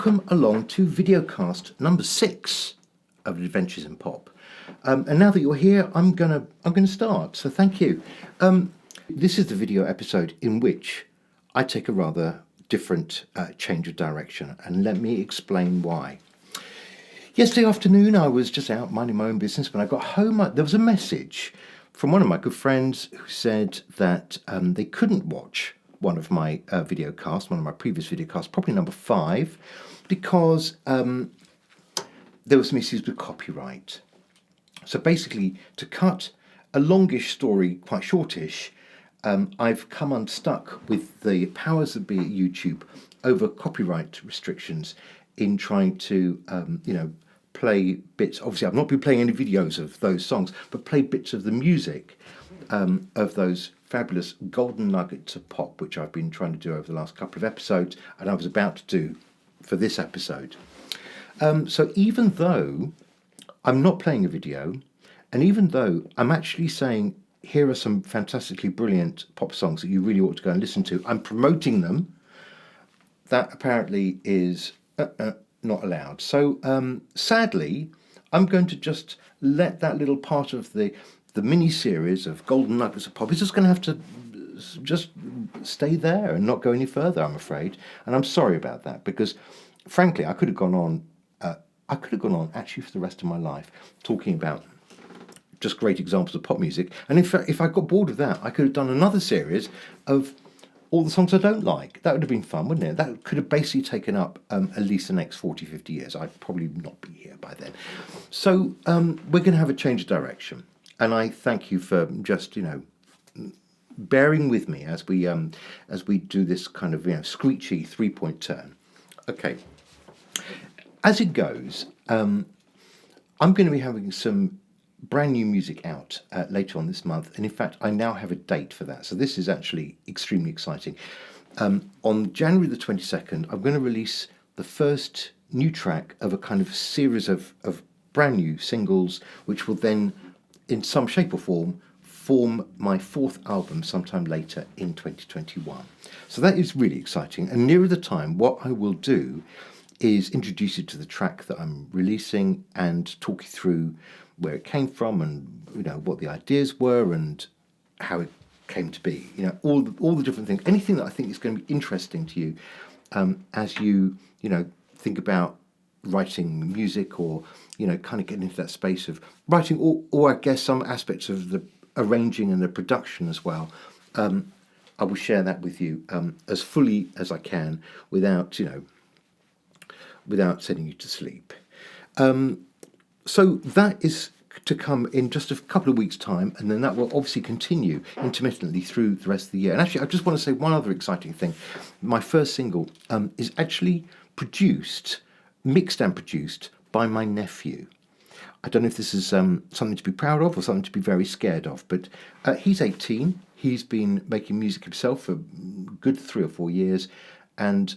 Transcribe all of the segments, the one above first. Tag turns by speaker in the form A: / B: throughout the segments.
A: welcome along to videocast number 6 of Adventures in Pop. And now that you're here, I'm gonna start. So thank you. This is the video episode in which I take a rather different change of direction, and let me explain why. Yesterday afternoon, I was just out minding my own business. When I got home, there was a message from one of my good friends who said that they couldn't watch one of my videocasts, one of my previous videocasts, probably number 5, because there was some issues with copyright. So basically, to cut a longish story quite shortish, I've come unstuck with the powers that be at YouTube over copyright restrictions in trying to, play bits. Obviously, I've not been playing any videos of those songs, but play bits of the music of those fabulous golden nuggets of pop, which I've been trying to do over the last couple of episodes, and I was about to do for this episode. So even though I'm not playing a video, and even though I'm actually saying, here are some fantastically brilliant pop songs that you really ought to go and listen to, I'm promoting them, that apparently is not allowed. So sadly, I'm going to just let that little part of the mini-series of Golden Nuggets of Pop is just going to have to just stay there and not go any further, I'm afraid. And I'm sorry about that, because frankly, I could have gone on actually for the rest of my life talking about just great examples of pop music. And in fact, if I got bored of that, I could have done another series of all the songs I don't like. That would have been fun, wouldn't it? That could have basically taken up at least the next 40, 50 years. I'd probably not be here by then. So we're going to have a change of direction. And I thank you for just, bearing with me as we do this kind of, screechy 3-point turn. Okay. As it goes, I'm going to be having some brand new music out later on this month, and in fact I now have a date for that, so this is actually extremely exciting. On January the 22nd, I'm going to release the first new track of a kind of series of brand new singles, which will then in some shape or form my 4th album sometime later in 2021. So that is really exciting, and nearer the time what I will do is introduce you to the track that I'm releasing and talk you through where it came from and what the ideas were and how it came to be. All the different things, anything that I think is going to be interesting to you as you think about writing music or kind of getting into that space of writing, or I guess some aspects of the arranging and the production as well. I will share that with you as fully as I can without sending you to sleep. So that is to come in just a couple of weeks' time, and then that will obviously continue intermittently through the rest of the year. And actually, I just want to say one other exciting thing. My first single is actually mixed and produced by my nephew. I don't know if this is something to be proud of or something to be very scared of, but he's 18. He's been making music himself for a good 3 or 4 years, and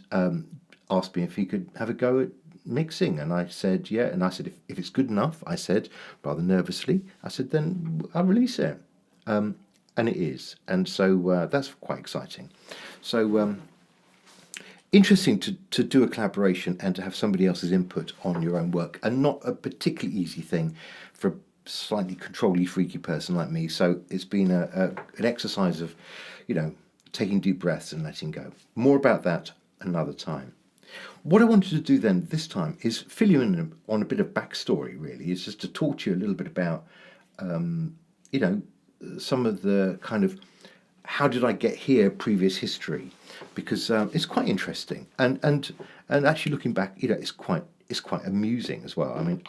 A: asked me if he could have a go at mixing, and I said yeah, and I said if it's good enough, I said rather nervously, I said then I'll release it, and it is, and so that's quite exciting. So interesting to do a collaboration and to have somebody else's input on your own work, and not a particularly easy thing for a slightly controlly freaky person like me. So it's been an exercise of taking deep breaths and letting go. More about that another time. What I wanted to do then this time is fill you in on a bit of backstory, really. It's just to talk to you a little bit about, some of the kind of how did I get here previous history, because it's quite interesting. And actually looking back, it's quite amusing as well. I mean,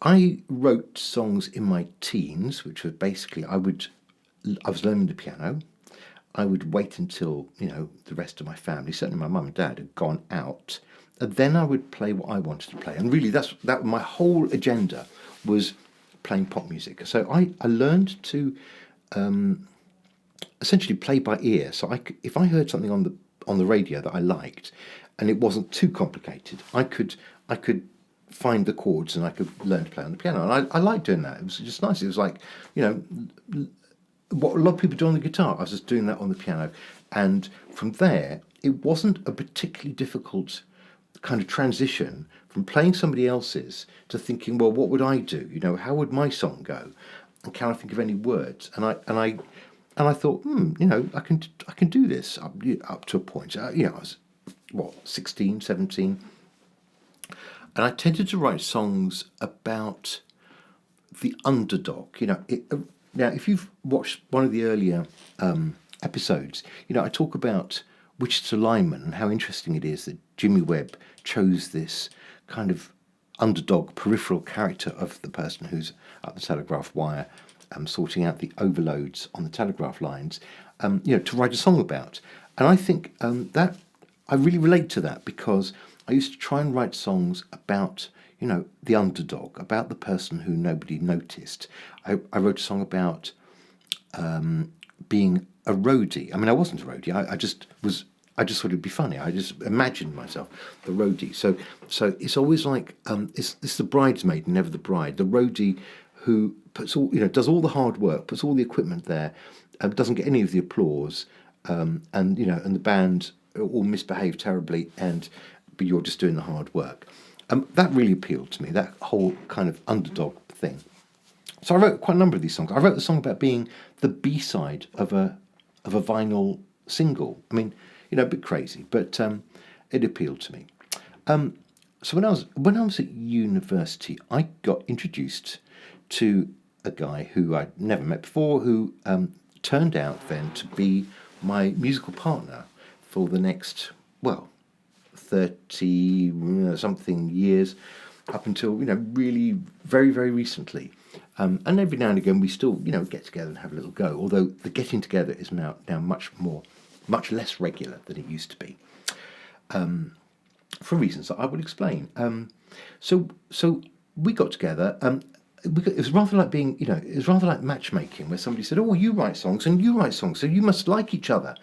A: I wrote songs in my teens, which was basically I was learning the piano. I would wait until, the rest of my family, certainly my mum and dad, had gone out, and then I would play what I wanted to play. And really, that my whole agenda was playing pop music. So I learned to essentially play by ear. So if I heard something on the radio that I liked, and it wasn't too complicated, I could find the chords and I could learn to play on the piano. And I liked doing that. It was just nice. It was like, what a lot of people do on the guitar. I was just doing that on the piano. And from there, it wasn't a particularly difficult kind of transition from playing somebody else's to thinking, well, what would I do? How would my song go? And can I think of any words? And I thought, I can do this up to a point. I was 16, 17, and I tended to write songs about the underdog. Now, if you've watched one of the earlier episodes, I talk about Wichita Lineman and how interesting it is that Jimmy Webb chose this kind of underdog peripheral character of the person who's up the telegraph wire, sorting out the overloads on the telegraph lines, to write a song about. And I think that I really relate to that, because I used to try and write songs about, the underdog, about the person who nobody noticed. I wrote a song about being a roadie. I mean, I wasn't a roadie. I just thought it'd be funny. I just imagined myself the roadie. So it's always like it's the bridesmaid, never the bride. The roadie who puts does all the hard work, puts all the equipment there, doesn't get any of the applause, and the band all misbehave terribly, but you're just doing the hard work. That really appealed to me. That whole kind of underdog thing. So I wrote quite a number of these songs. I wrote a song about being the B-side of a vinyl single. I mean, a bit crazy, but it appealed to me. So when I was at university, I got introduced to a guy who I'd never met before, who turned out then to be my musical partner for the next 30 something years, up until really very, very recently. And every now and again we still get together and have a little go, although the getting together is now much less regular than it used to be, for reasons that I will explain. So we got together. It was rather like it was rather like matchmaking, where somebody said, "Oh, you write songs and you write songs, so you must like each other."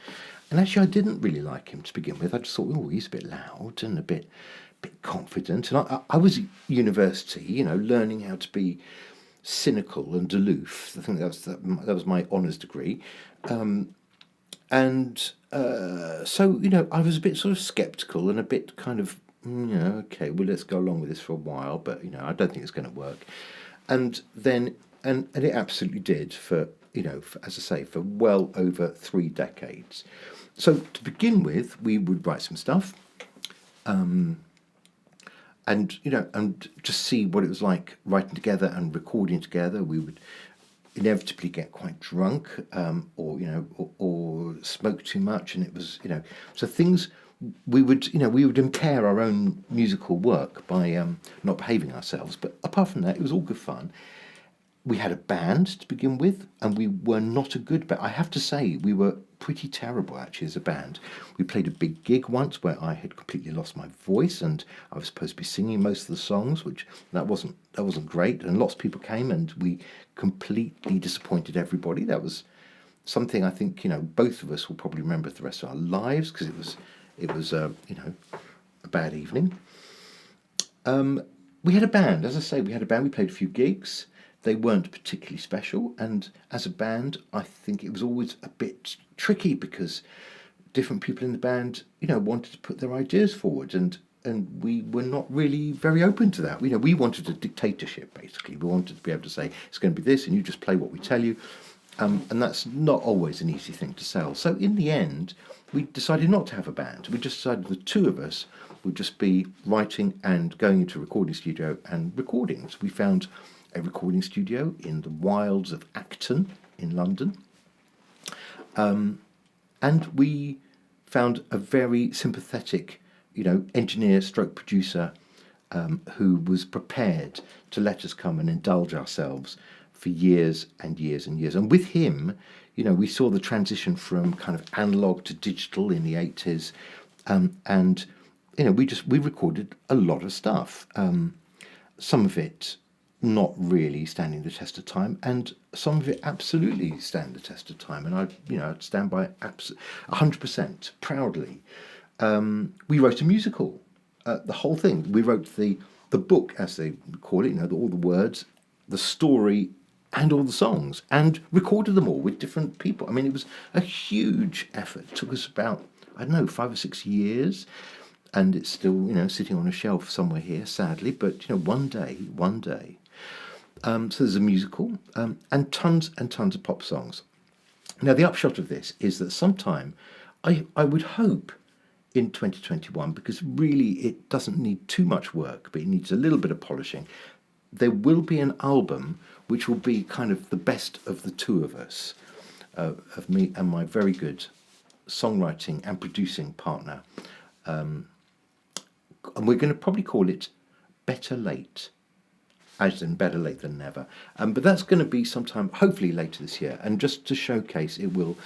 A: And actually, I didn't really like him to begin with. I just thought, "Oh, he's a bit loud and a bit confident." And I was at university, learning how to be cynical and aloof. I think that was my honours degree. So I was a bit sort of sceptical and a bit kind of, okay, well, let's go along with this for a while, but I don't think it's going to work. And then and it absolutely did for as I say, for well over 3 decades. So to begin with, we would write some stuff, and just see what it was like writing together and recording together. We would inevitably get quite drunk, or smoke too much, and it was so things. We would impair our own musical work by not behaving ourselves. But apart from that, it was all good fun. We had a band to begin with, and we were not a good band. I have to say, we were pretty terrible actually as a band. We played a big gig once where I had completely lost my voice, and I was supposed to be singing most of the songs, which that wasn't great. And lots of people came, and we completely disappointed everybody. That was something I think both of us will probably remember the rest of our lives, because it was a bad evening. We had a band, as I say, we played a few gigs. They weren't particularly special, and as a band, I think it was always a bit tricky, because different people in the band, wanted to put their ideas forward, and we were not really very open to that. We wanted a dictatorship, basically. We wanted to be able to say, it's going to be this, and you just play what we tell you, and that's not always an easy thing to sell. So in the end, we decided not to have a band. We just decided the two of us would just be writing and going into a recording studio and recording. So we found a recording studio in the wilds of Acton in London, and we found a very sympathetic, engineer stroke producer, who was prepared to let us come and indulge ourselves for years and years and years. And with him, we saw the transition from kind of analog to digital in the 80s, and we recorded a lot of stuff. Some of it not really standing the test of time, and some of it absolutely stand the test of time. And I'd stand by 100% proudly. We wrote a musical, the whole thing. We wrote the book, as they call it, all the words, the story, and all the songs, and recorded them all with different people. I mean, it was a huge effort. It took us about, 5 or 6 years. and it's still, sitting on a shelf somewhere here, sadly. But one day. So there's a musical, and tons of pop songs. Now the upshot of this is that sometime, I would hope in 2021, because really it doesn't need too much work, but it needs a little bit of polishing. There will be an album which will be kind of the best of the two of us, of me and my very good songwriting and producing partner. And we're going to probably call it Better Late, as in better late than never. But that's going to be sometime, hopefully later this year. And just to showcase, it will,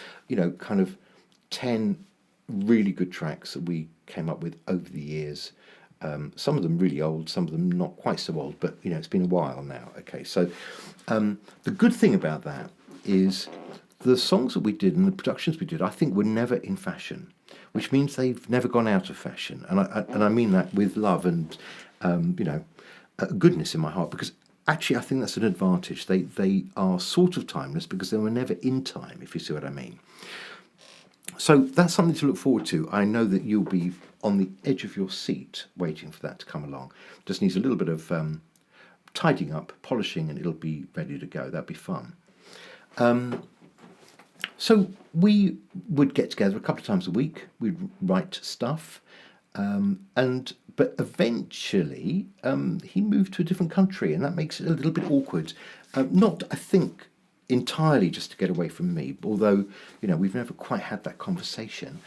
A: kind of 10 really good tracks that we came up with over the years. Some of them really old, some of them not quite so old, but it's been a while now. Okay, so the good thing about that is the songs that we did and the productions we did, I think, were never in fashion, which means they've never gone out of fashion, and I mean that with love and goodness in my heart, because actually I think that's an advantage. They are sort of timeless because they were never in time, if you see what I mean. So that's something to look forward to. I know that you'll be on the edge of your seat waiting for that to come along. Just needs a little bit of tidying up, polishing, and it'll be ready to go. That'd be fun. So we would get together a couple of times a week. We'd write stuff, but eventually he moved to a different country, and that makes it a little bit awkward. Not, I think, entirely just to get away from me, although we've never quite had that conversation.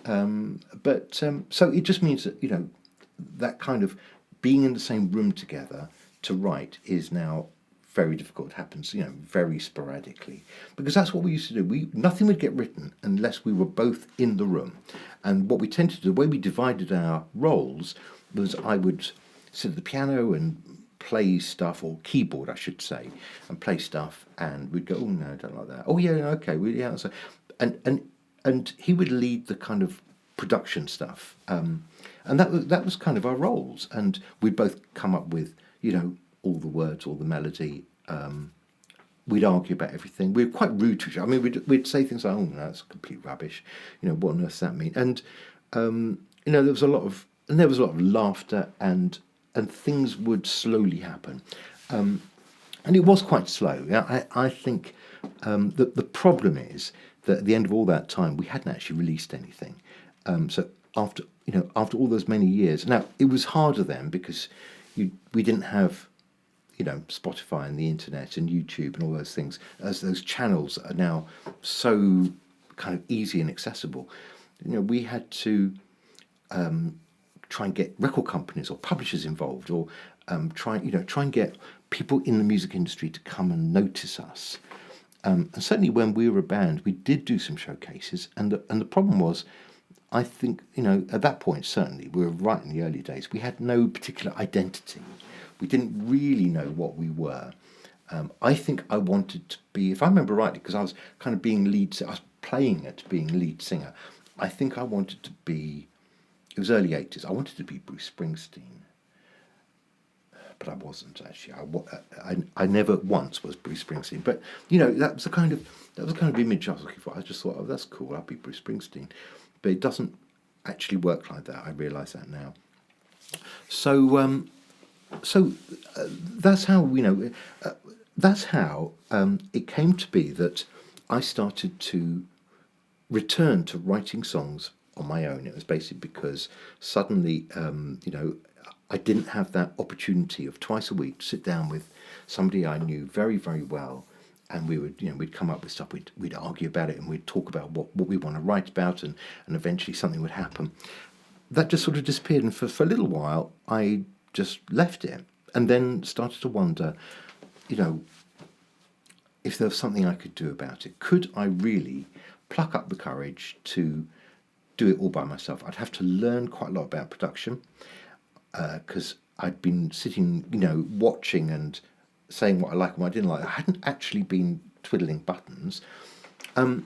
A: So it just means that that kind of being in the same room together to write is now very difficult. It happens very sporadically, because that's what we used to do. Nothing would get written unless we were both in the room. And what we tended to do, the way we divided our roles, was I would sit at the piano and play stuff, or keyboard I should say, and play stuff, and we'd go, oh no, I don't like that, oh yeah, okay, yeah. So and he would lead the kind of production stuff, and that was kind of our roles, and we'd both come up with all the words, all the melody. We'd argue about everything. We were quite rude to each other. I mean, we'd say things like, oh no, that's complete rubbish, what on earth does that mean? And there was a lot of laughter, and things would slowly happen, and it was quite slow. I think that the problem is that at the end of all that time, we hadn't actually released anything. So after all those many years, now it was harder then because we didn't have Spotify and the internet and YouTube and all those things, as those channels are now so kind of easy and accessible. We had to try and get record companies or publishers involved, or try and get people in the music industry to come and notice us. And certainly when we were a band, we did do some showcases, and the problem was, I think, at that point, certainly, we were right in the early days, we had no particular identity. We didn't really know what we were. I think I wanted to be, if I remember rightly, because I was kind of I was playing at being lead singer. I think I wanted to be, it was early 80s, I wanted to be Bruce Springsteen. But I wasn't actually. I never once was Bruce Springsteen. But that was the kind of image I was looking for. I just thought, oh, that's cool. I'll be Bruce Springsteen. But it doesn't actually work like that. I realise that now. So that's how it came to be that I started to return to writing songs on my own. It was basically because suddenly, I didn't have that opportunity of twice a week to sit down with somebody I knew very, very well, and we would, we'd come up with stuff. We'd argue about it, and we'd talk about what we want to write about, and eventually something would happen. That just sort of disappeared, and for a little while, I just left it, and then started to wonder, if there was something I could do about it. Could I really pluck up the courage to do it all by myself? I'd have to learn quite a lot about production, because I'd been sitting, watching and saying what I like and what I didn't like. I hadn't actually been twiddling buttons. And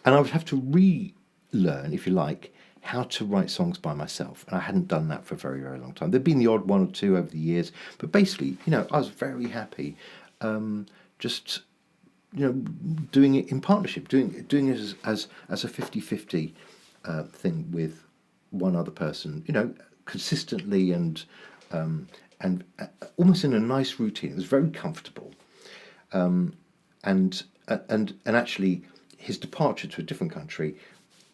A: I would have to relearn, if you like, how to write songs by myself. And I hadn't done that for a very, very long time. There'd been the odd one or two over the years, but basically, I was very happy just, doing it in partnership, doing it as a 50-50 thing with one other person, consistently and almost in a nice routine. It was very comfortable, and actually, his departure to a different country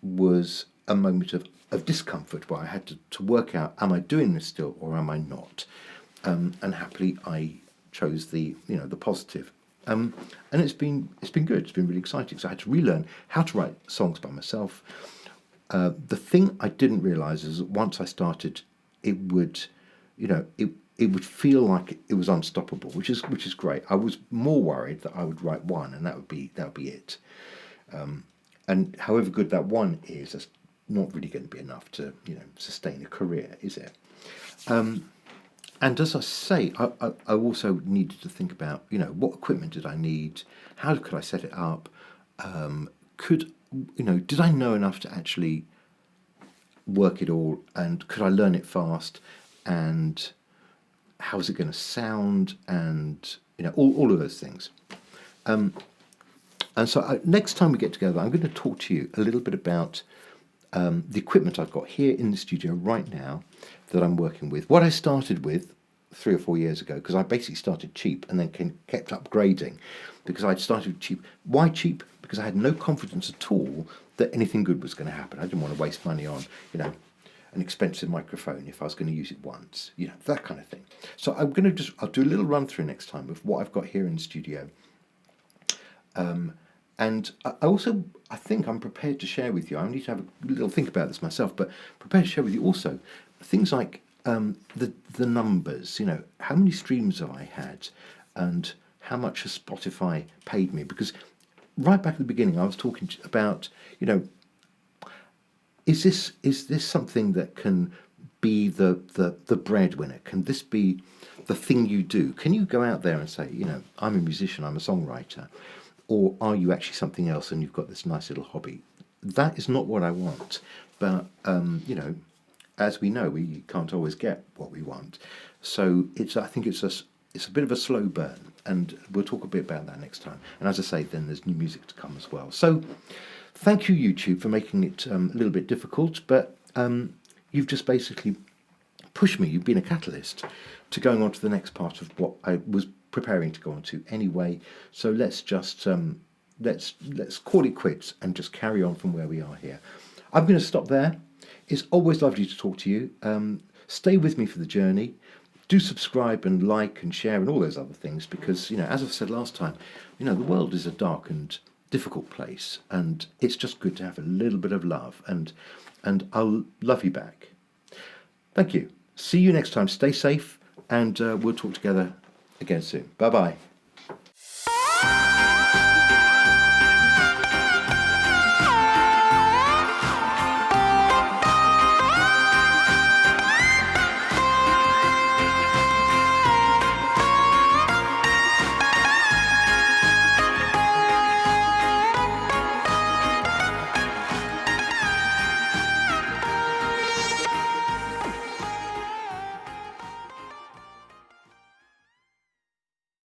A: was a moment of discomfort where I had to work out, am I doing this still or am I not? And happily, I chose the positive. And it's been good. It's been really exciting. So I had to relearn how to write songs by myself. The thing I didn't realise is that once I started, it would, it would feel like it was unstoppable, which is great. I was more worried that I would write one and that would be it. And however good that one is, that's not really going to be enough to sustain a career, is it? And as I say, I also needed to think about what equipment did I need, how could I set it up, did I know enough to actually work it all, and could I learn it fast, and how is it going to sound, and all of those things. And so next time we get together, I'm going to talk to you a little bit about the equipment I've got here in the studio right now that I'm working with. What I started with 3 or 4 years ago, because I basically started cheap and then kept upgrading, because I'd started cheap. Why cheap? Because I had no confidence at all that anything good was going to happen. I didn't want to waste money on, an expensive microphone if I was going to use it once, that kind of thing. So I'll do a little run through next time of what I've got here in the studio. And I think I'm prepared to share with you, I need to have a little think about this myself, but prepared to share with you also things like the numbers, how many streams have I had, and how much has Spotify paid me? Because right back at the beginning, I was talking about, is this something that can be the breadwinner? Can this be the thing you do? Can you go out there and say, I'm a musician, I'm a songwriter? Or are you actually something else and you've got this nice little hobby? That is not what I want. But, as we know, we can't always get what we want. So I think it's a bit of a slow burn. And we'll talk a bit about that next time. And as I say, then there's new music to come as well. So thank you, YouTube, for making it a little bit difficult. But you've just basically pushed me. You've been a catalyst to going on to the next part of what I was preparing to go on to anyway. So let's just let's call it quits and just carry on from where we are here. I'm going to stop there. It's always lovely to talk to you. Stay with me for the journey. Do subscribe and like and share and all those other things, because as I've said last time, the world is a dark and difficult place, and it's just good to have a little bit of love, and I'll love you back. Thank you. See you next time. Stay safe, and we'll talk together again soon. Bye-bye.